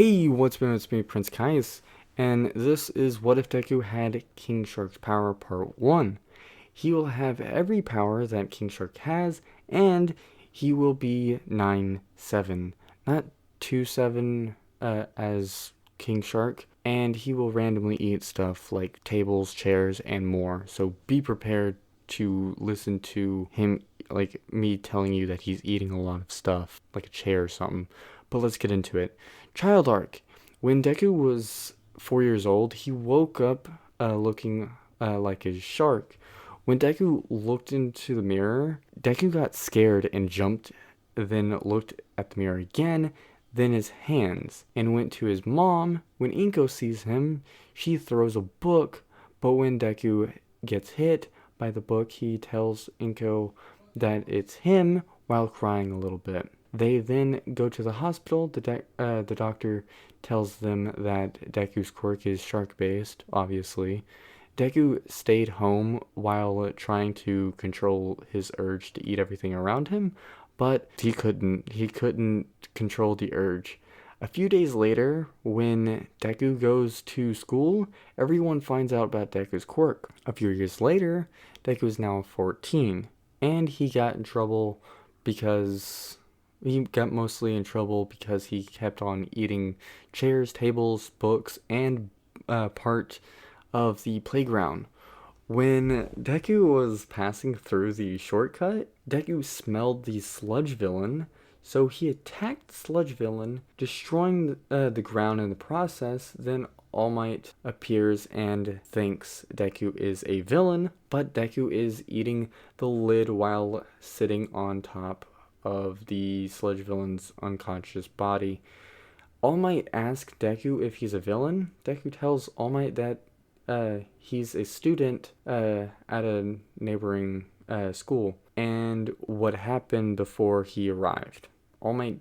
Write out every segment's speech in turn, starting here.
Hey, what's been? It's me, Prince Caius, and this is What If Deku Had King Shark's Power Part 1. He will have every power that King Shark has, and he will be 9-7, not 2-7 as King Shark, and he will randomly eat stuff like tables, chairs, and more, so be prepared to listen to him, like me telling you that he's eating a lot of stuff, like a chair or something. But let's get into it. Child arc. When Deku was 4 years old, he woke up looking like a shark. When Deku looked into the mirror, Deku got scared and jumped, then looked at the mirror again, then his hands, and went to his mom. When Inko sees him, she throws a book, but when Deku gets hit by the book, he tells Inko that it's him while crying a little bit. They then go to the hospital. The doctor tells them that Deku's quirk is shark-based, obviously. Deku stayed home while trying to control his urge to eat everything around him, but he couldn't. He couldn't control the urge. A few days later, when Deku goes to school, everyone finds out about Deku's quirk. A few years later, Deku is now 14, and he got in trouble because he got mostly in trouble because he kept on eating chairs, tables, books, and part of the playground. When Deku was passing through the shortcut, Deku smelled the sludge villain, so he attacked the sludge villain, destroying the ground in the process. Then All Might appears and thinks Deku is a villain, but Deku is eating the lid while sitting on top of the sludge villain's unconscious body. All Might asks Deku if he's a villain. Deku tells All Might that he's a student at a neighboring school, and what happened before he arrived. All Might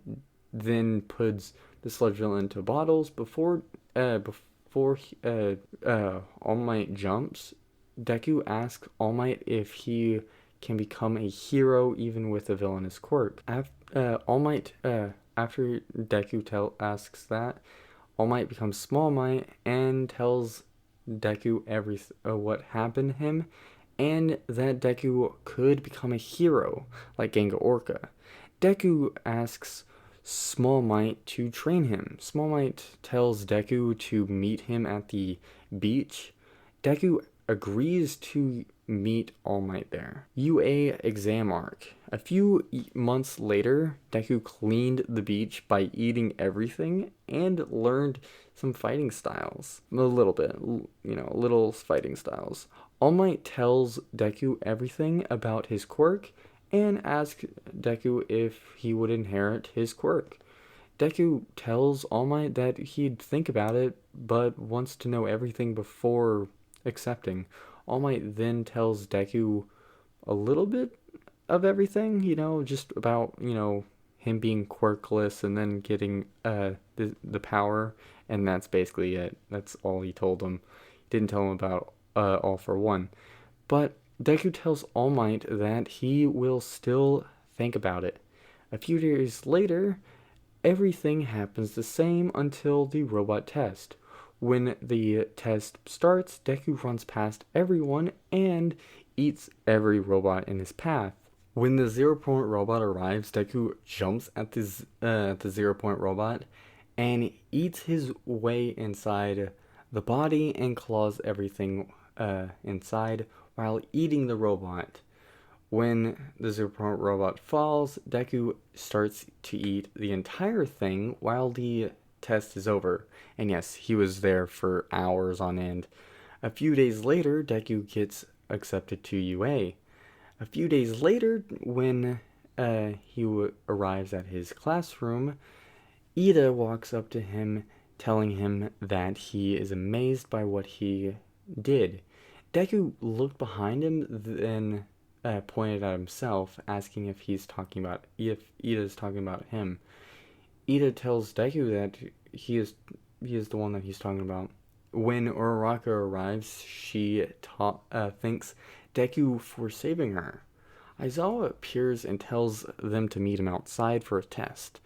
then puts the sludge villain into bottles. Before All Might jumps, Deku asks All Might if he can become a hero even with a villainous quirk. All Might, after Deku asks that, All Might becomes Small Might and tells Deku what happened to him, and that Deku could become a hero like Genga Orca. Deku asks Small Might to train him. Small Might tells Deku to meet him at the beach. Deku agrees to meet All Might there. UA exam arc. A few months later, Deku cleaned the beach by eating everything and learned some fighting styles. A little bit, little fighting styles. All Might tells Deku everything about his quirk and asks Deku if he would inherit his quirk. Deku tells All Might that he'd think about it, but wants to know everything before accepting. All Might then tells Deku a little bit of everything, just about, him being quirkless and then getting the power, and that's basically it. That's all he told him. He didn't tell him about All for One. But Deku tells All Might that he will still think about it. A few days later, everything happens the same until the robot test. When the test starts, Deku runs past everyone and eats every robot in his path. When the 0-point robot arrives, Deku jumps at the 0-point robot and eats his way inside the body and claws everything inside while eating the robot. When the 0-point robot falls, Deku starts to eat the entire thing while the test is over. And yes, he was there for hours on end. A few days later, Deku gets accepted to UA. A few days later, when he arrives at his classroom, Ida walks up to him, telling him that he is amazed by what he did. Deku looked behind him, then pointed at himself, asking if Ida's talking about him. Ida tells Deku that he is the one that he's talking about. When Uraraka arrives, she thanks Deku for saving her. Aizawa appears and tells them to meet him outside for a test.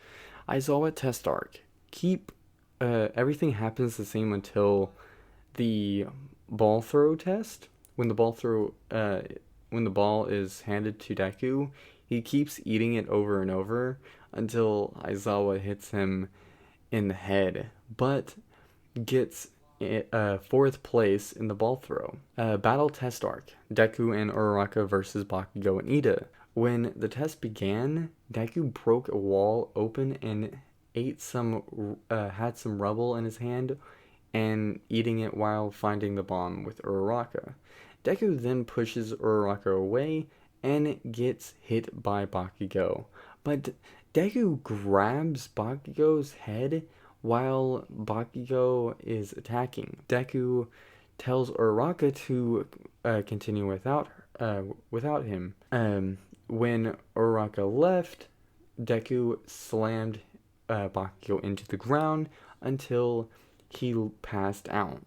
Aizawa test arc. Keep everything happens the same until the ball throw test. When the ball throw, when the ball is handed to Deku, he keeps eating it over and over until Aizawa hits him in the head, but gets fourth place in the ball throw. Battle test arc: Deku and Uraraka versus Bakugo and Ida. When the test began, Deku broke a wall open and had some rubble in his hand and eating it while finding the bomb with Uraraka. Deku then pushes Uraraka away and gets hit by Bakugo. But Deku grabs Bakugo's head while Bakugo is attacking. Deku tells Uraraka to continue without him. When Uraraka left, Deku slammed Bakugo into the ground until he passed out.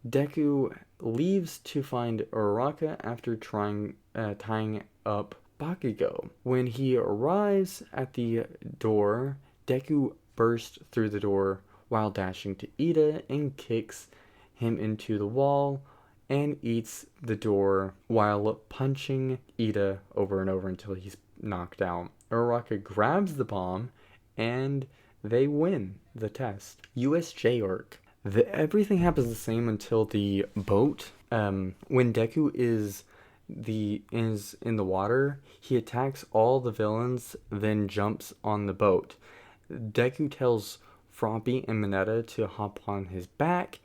Deku leaves to find Uraraka after tying up Bakugo. When he arrives at the door, Deku bursts through the door while dashing to Ida and kicks him into the wall and eats the door while punching Ida over and over until he's knocked out. Uraraka grabs the bomb and they win the test. USJ arc. Everything happens the same until the boat. When Deku is in the water, he attacks all the villains, then jumps on the boat. Deku tells Froppy and Mineta to hop on his back.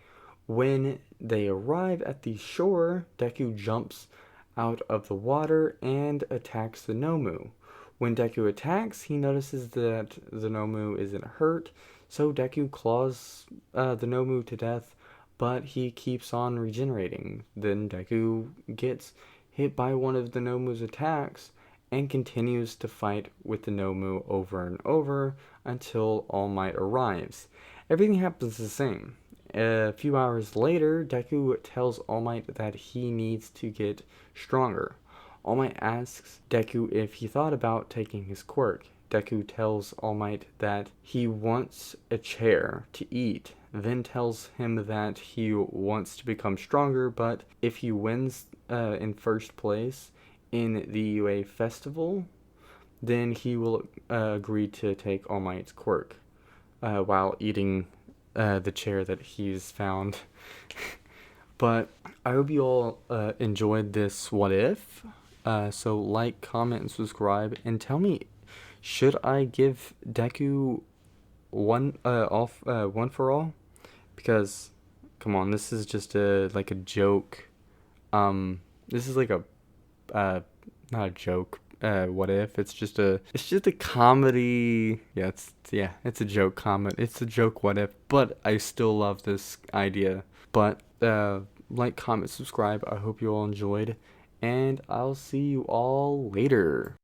When they arrive at the shore, Deku jumps out of the water and attacks the Nomu. When Deku attacks, he notices that the Nomu isn't hurt, so Deku claws the Nomu to death, but he keeps on regenerating. Then Deku gets hit by one of the Nomu's attacks and continues to fight with the Nomu over and over until All Might arrives. Everything happens the same. A few hours later, Deku tells All Might that he needs to get stronger. All Might asks Deku if he thought about taking his quirk. Deku tells All Might that he wants a chair to eat, then tells him that he wants to become stronger, but if he wins in first place in the UA festival, then he will agree to take All Might's quirk while eating the chair that he's found. But I hope you all enjoyed this what if. So like, comment, and subscribe, and tell me, should I give Deku one for all? Because come on, this is just a joke. This is like a not a joke. What if it's just a comedy? Yeah, it's a joke comment. It's a joke what if, but I still love this idea. But like, comment, subscribe. I hope you all enjoyed, and I'll see you all later.